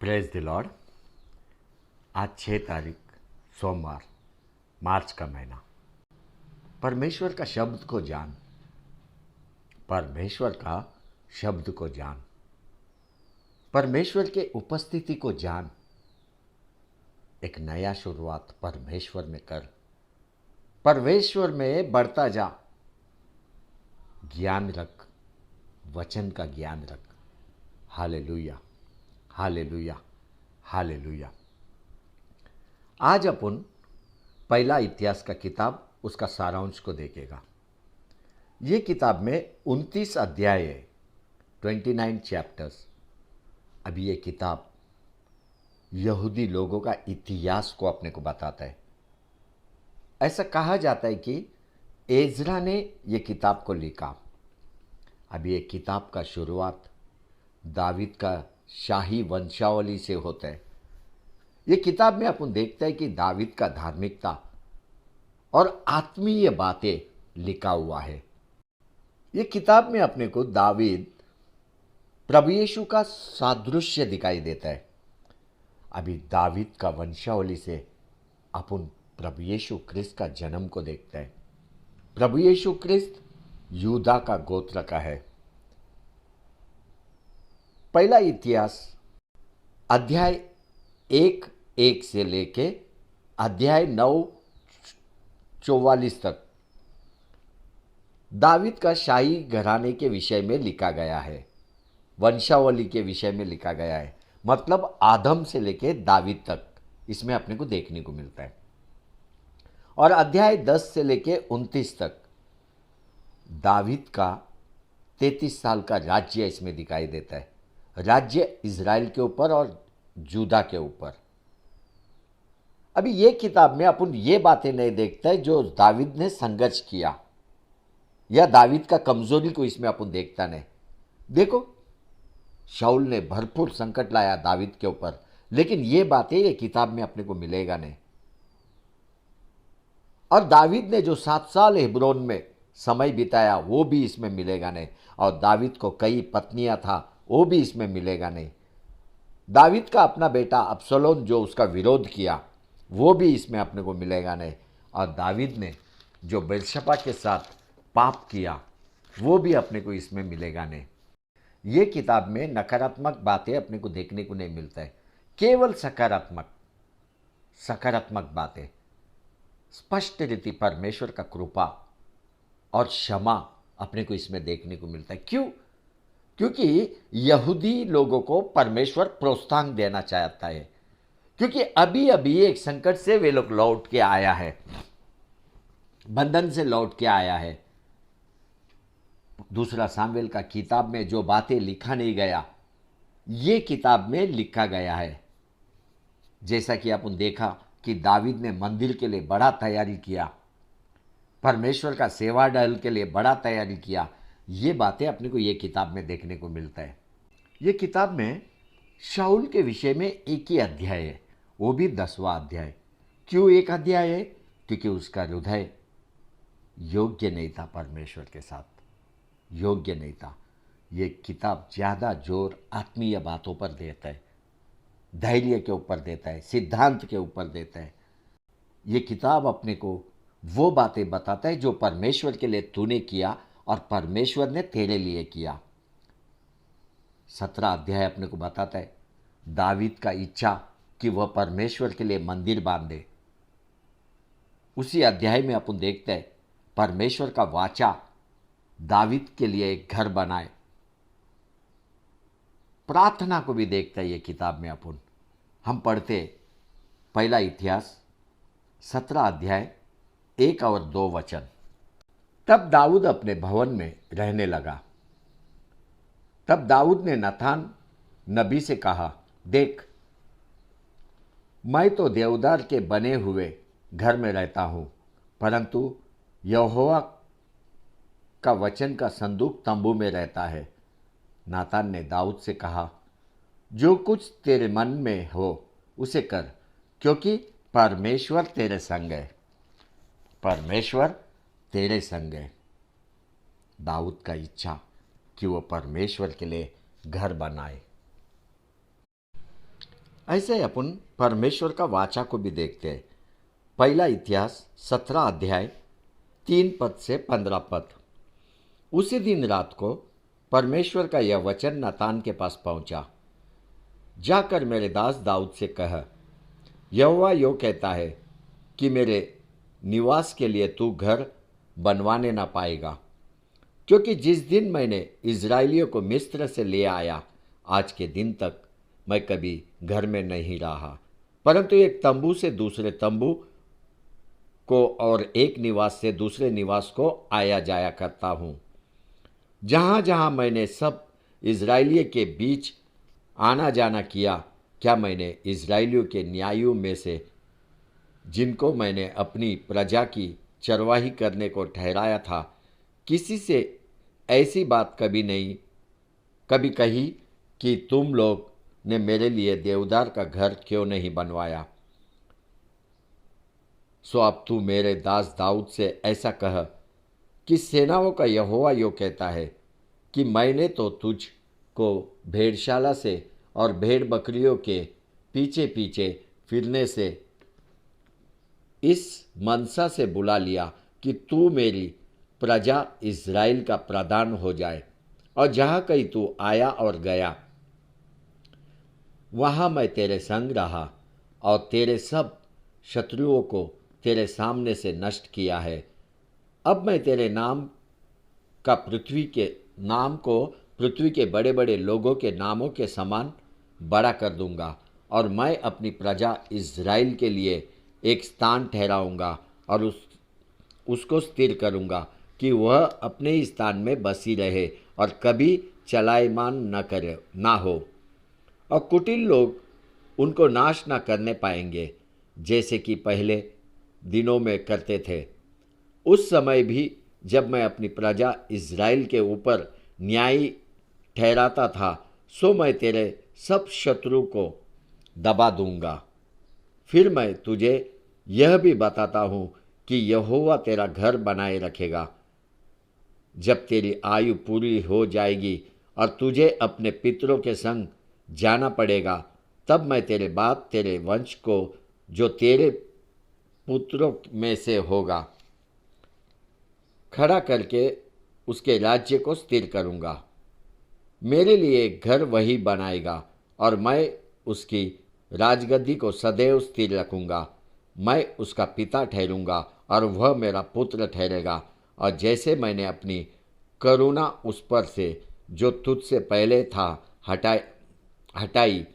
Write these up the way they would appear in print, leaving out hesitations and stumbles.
Praise the Lord. आज 6 तारीख सोमवार, मार्च का महीना। परमेश्वर का शब्द को जान, परमेश्वर का शब्द को जान, परमेश्वर के उपस्थिति को जान। एक नया शुरुआत परमेश्वर में कर, परमेश्वर में बढ़ता जा। ज्ञान रख, वचन का ज्ञान रख। Hallelujah, hallelujah, hallelujah. आज अपन पहला इतिहास का किताब उसका सारांश को देखेगा। ये किताब में 29 अध्याय है, 29 चैप्टर्स। अभी ये किताब यहूदी लोगों का इतिहास को अपने को बताता है। ऐसा कहा जाता है कि एजरा ने ये किताब को लिखा। अभी ये किताब का शुरुआत दावीद का शाही वंशावली से होता है। ये किताब में अपन देखते हैं कि दावीद का धार्मिकता और आत्मीय बातें लिखा हुआ है। ये किताब में अपने को दावीद प्रभु यीशु का सादृश्य दिखाई देता है। अभी दावीद का वंशावली से अपन प्रभु यीशु क्रिस्त का जन्म को देखते हैं। प्रभु यीशु क्रिस्त यूदा का गोत्र का है। पहला इतिहास अध्याय 1:1 से लेके अध्याय 9:44 तक दावीद का शाही घराने के विषय में लिखा गया है, वंशावली के विषय में लिखा गया है। मतलब आदम से लेके दावीद तक इसमें अपने को देखने को मिलता है। और अध्याय 10 से लेके 29 तक दावीद का 33 साल का राज्य इसमें दिखाई देता है। राज्य इज़राइल के ऊपर और जूदा के ऊपर। अभी ये किताब में अपन ये बातें नहीं देखते जो दावीद ने संघर्ष किया या दावीद का कमजोरी को इसमें अपन देखता नहीं। देखो, शाऊल ने भरपूर संकट लाया दावीद के ऊपर, लेकिन ये बातें ये किताब में अपने को मिलेगा नहीं। और दावीद ने जो 7 साल हेब्रोन में समय बिताया वो भी इसमें मिलेगा नहीं। और दावीद को कई पत्नियां था वो भी इसमें मिलेगा नहीं। दावीद का अपना बेटा अब्सलोम जो उसका विरोध किया वो भी इसमें अपने को मिलेगा नहीं। और दावीद ने जो बेर्शबा के साथ पाप किया वो भी अपने को इसमें मिलेगा नहीं। ये किताब में नकारात्मक बातें अपने को देखने को नहीं मिलता है, केवल सकारात्मक बातें। स्पष्ट रीति परमेश्वर का कृपा और क्षमा अपने को इसमें देखने को मिलता है। क्यों? क्योंकि यहूदी लोगों को परमेश्वर प्रोत्साहन देना चाहता है। क्योंकि अभी अभी एक संकट से वे लोग लौट के आया है, बंधन से लौट के आया है। दूसरा सामुएल का किताब में जो बातें लिखा नहीं गया ये किताब में लिखा गया है। जैसा कि अपन देखा कि दावीद ने मंदिर के लिए बड़ा तैयारी किया, परमेश्वर का सेवा दल के लिए बड़ा तैयारी किया। ये बातें अपने को ये किताब में देखने को मिलता है। ये किताब में शाऊल के विषय में एक ही अध्याय है, वो भी 10वां अध्याय। क्यों एक अध्याय है? क्योंकि उसका हृदय योग्य नहीं था, परमेश्वर के साथ योग्य नहीं था। ये किताब ज़्यादा जोर आत्मीय बातों पर देता है, धैर्य के ऊपर देता है, सिद्धांत के ऊपर देता है। ये किताब अपने को वो बातें बताता है जो परमेश्वर के लिए तूने किया और परमेश्वर ने तेरे लिए किया। 17 अध्याय अपने को बताता है दावीद का इच्छा कि वह परमेश्वर के लिए मंदिर बांधे। उसी अध्याय में अपन देखते हैं परमेश्वर का वाचा दावीद के लिए एक घर बनाए। प्रार्थना को भी देखते हैं ये किताब में अपन। हम पढ़ते पहला इतिहास 17 अध्याय 1 और 2 वचन। तब दाऊद अपने भवन में रहने लगा। तब दाऊद ने नातान नबी से कहा, देख, मैं तो देवदार के बने हुए घर में रहता हूं, परंतु यहोवा का वचन का संदूक तंबू में रहता है। नातान ने दाऊद से कहा, जो कुछ तेरे मन में हो उसे कर, क्योंकि परमेश्वर तेरे संग है। परमेश्वर तेरे संग है। दाऊद का इच्छा कि वो परमेश्वर के लिए घर बनाए। ऐसे अपन परमेश्वर का वाचा को भी देखते हैं। पहला इतिहास 17 अध्याय 3 पद से 15 पद। उसी दिन रात को परमेश्वर का यह वचन नातान के पास पहुंचा, जाकर मेरे दास दाऊद से कह, यहोवा यो कहता है कि मेरे निवास के लिए तू घर बनवाने ना पाएगा, क्योंकि जिस दिन मैंने इज़राइलियों को मिस्र से ले आया आज के दिन तक मैं कभी घर में नहीं रहा, परंतु एक तंबू से दूसरे तंबू को और एक निवास से दूसरे निवास को आया जाया करता हूँ। जहाँ जहाँ मैंने सब इज़राइलियों के बीच आना जाना किया, क्या मैंने इज़राइलियों के न्यायियों में से जिनको मैंने अपनी प्रजा की चरवाही करने को ठहराया था, किसी से ऐसी बात कभी कही कि तुम लोग ने मेरे लिए देवदार का घर क्यों नहीं बनवाया? सो अब तू मेरे दास दाऊद से ऐसा कह कि सेनाओं का यहोवा यो कहता है कि मैंने तो तुझको भेड़शाला से और भेड़ बकरियों के पीछे पीछे फिरने से इस मनसा से बुला लिया कि तू मेरी प्रजा इज़राइल का प्रधान हो जाए, और जहाँ कहीं तू आया और गया वहाँ मैं तेरे संग रहा और तेरे सब शत्रुओं को तेरे सामने से नष्ट किया है। अब मैं तेरे नाम को पृथ्वी के बड़े बड़े लोगों के नामों के समान बड़ा कर दूंगा, और मैं अपनी प्रजा इज़राइल के लिए एक स्थान ठहराऊंगा और उसको स्थिर करूंगा कि वह अपने ही स्थान में बसी रहे और कभी चलायमान ना हो, और कुटिल लोग उनको नाश न करने पाएंगे जैसे कि पहले दिनों में करते थे। उस समय भी जब मैं अपनी प्रजा इज़राइल के ऊपर न्यायी ठहराता था, सो मैं तेरे सब शत्रु को दबा दूंगा। फिर मैं तुझे यह भी बताता हूँ कि यहोवा तेरा घर बनाए रखेगा। जब तेरी आयु पूरी हो जाएगी और तुझे अपने पितरों के संग जाना पड़ेगा, तब मैं तेरे बाद तेरे वंश को जो तेरे पुत्रों में से होगा खड़ा करके उसके राज्य को स्थिर करूंगा। मेरे लिए एक घर वही बनाएगा और मैं उसकी राजगद्दी को सदैव स्थिर रखूंगा। मैं उसका पिता ठहरूंगा और वह मेरा पुत्र ठहरेगा, और जैसे मैंने अपनी करुणा उस पर से जो तुझसे पहले था हटाई,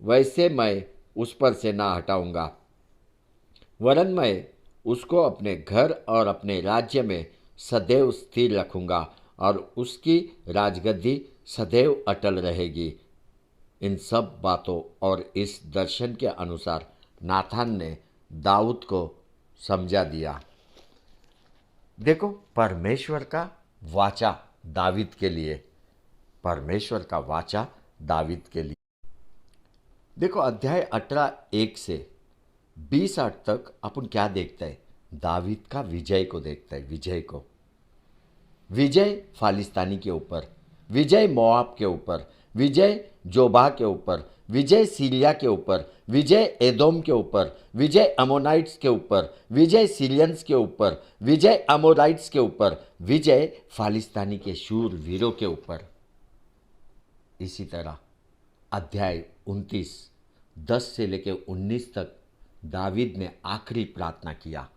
वैसे मैं उस पर से ना हटाऊंगा, वरन मैं उसको अपने घर और अपने राज्य में सदैव स्थिर रखूंगा और उसकी राजगद्दी सदैव अटल रहेगी। इन सब बातों और इस दर्शन के अनुसार नाथान ने दाऊद को समझा दिया। देखो, परमेश्वर का वाचा दावीद के लिए, परमेश्वर का वाचा दावीद के लिए। देखो, अध्याय 18:1 से 20:8 तक अपन क्या देखते हैं? दावीद का विजय को देखते हैं। विजय फालिस्तानी के ऊपर, विजय मोआब के ऊपर, विजय जोबा के ऊपर, विजय सीरिया के ऊपर, विजय एदोम के ऊपर, विजय अमोनाइट्स के ऊपर, विजय सीरियंस के ऊपर, विजय अमोराइट्स के ऊपर, विजय फालिस्तानी के शूर वीरों के ऊपर। इसी तरह अध्याय 29:10 से लेकर 19 तक दावीद ने आखिरी प्रार्थना किया।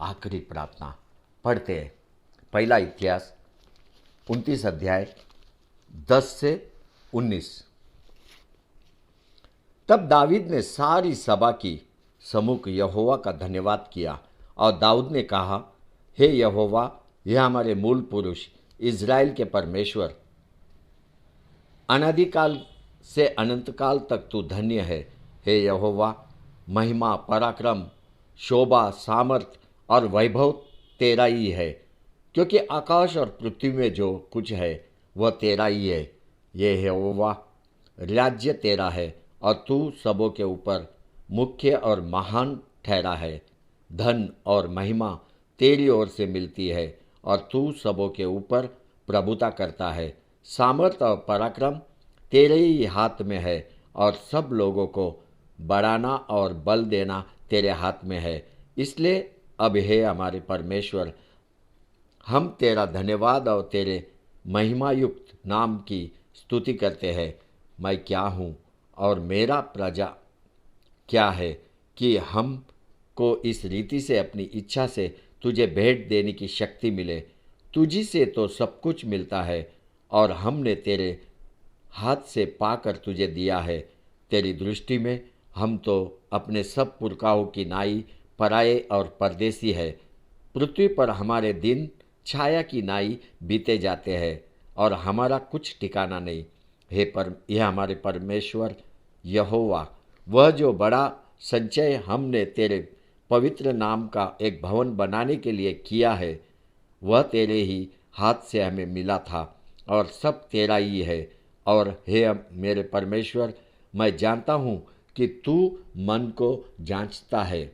आखिरी प्रार्थना पढ़ते हैं। पहला इतिहास 29 अध्याय 10 से 19। तब दावीद ने सारी सभा की सम्मुख यहोवा का धन्यवाद किया और दाऊद ने कहा, हे यहोवा, यह हमारे मूल पुरुष इज़राइल के परमेश्वर, अनादिकाल से अनंतकाल तक तू धन्य है। हे यहोवा, महिमा, पराक्रम, शोभा, सामर्थ और वैभव तेरा ही है, क्योंकि आकाश और पृथ्वी में जो कुछ है वह तेरा ही है। ये यहोवा, राज्य तेरा है और तू सबों के ऊपर मुख्य और महान ठहरा है। धन और महिमा तेरी ओर से मिलती है और तू सबों के ऊपर प्रभुता करता है। सामर्थ और पराक्रम तेरे ही हाथ में है और सब लोगों को बढ़ाना और बल देना तेरे हाथ में है। इसलिए अब हे हमारे परमेश्वर, हम तेरा धन्यवाद और तेरे महिमायुक्त नाम की स्तुति करते हैं। मैं क्या हूँ और मेरा प्रजा क्या है कि हम को इस रीति से अपनी इच्छा से तुझे भेंट देने की शक्ति मिले। तुझी से तो सब कुछ मिलता है और हमने तेरे हाथ से पाकर तुझे दिया है। तेरी दृष्टि में हम तो अपने सब पुरखाओं की नाई पराये और परदेसी है। पृथ्वी पर हमारे दिन छाया की नाई बीते जाते हैं और हमारा कुछ ठिकाना नहीं। यह हमारे परमेश्वर यहोवा, वह जो बड़ा संचय हमने तेरे पवित्र नाम का एक भवन बनाने के लिए किया है, वह तेरे ही हाथ से हमें मिला था और सब तेरा ही है। और हे मेरे परमेश्वर, मैं जानता हूँ कि तू मन को जांचता है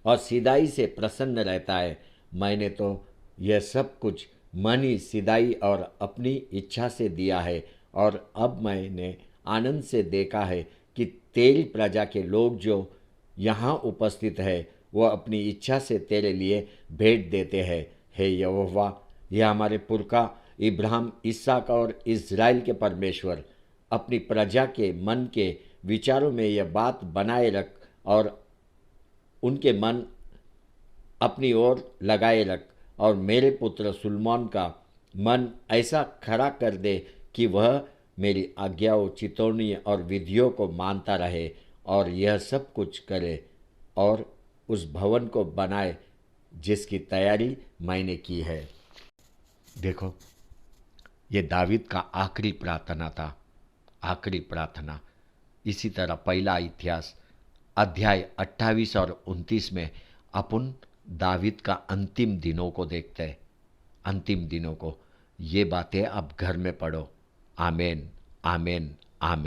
और सीधाई से प्रसन्न रहता है। मैंने तो यह सब कुछ मन ही सीधाई और अपनी इच्छा से दिया है और अब मैंने आनंद से देखा है कि तेरी प्रजा के लोग जो यहाँ उपस्थित है वह अपनी इच्छा से तेरे लिए भेंट देते हैं। हे यहोवा, यह हमारे पुरखा इब्राहिम, इसहाक और इज़राइल के परमेश्वर, अपनी प्रजा के मन के विचारों में यह बात बनाए रख और उनके मन अपनी ओर लगाए रख और मेरे पुत्र सुलैमान का मन ऐसा खड़ा कर दे कि वह मेरी आज्ञाओं, चितौनी और विधियों को मानता रहे और यह सब कुछ करे और उस भवन को बनाए जिसकी तैयारी मैंने की है। देखो, ये दावीद का आखिरी प्रार्थना था, आखिरी प्रार्थना। इसी तरह पहला इतिहास अध्याय 28 और 29 में अपन दावीद का अंतिम दिनों को देखते हैं, अंतिम दिनों को। ये बातें अब घर में पढ़ो। आमेन, आमेन,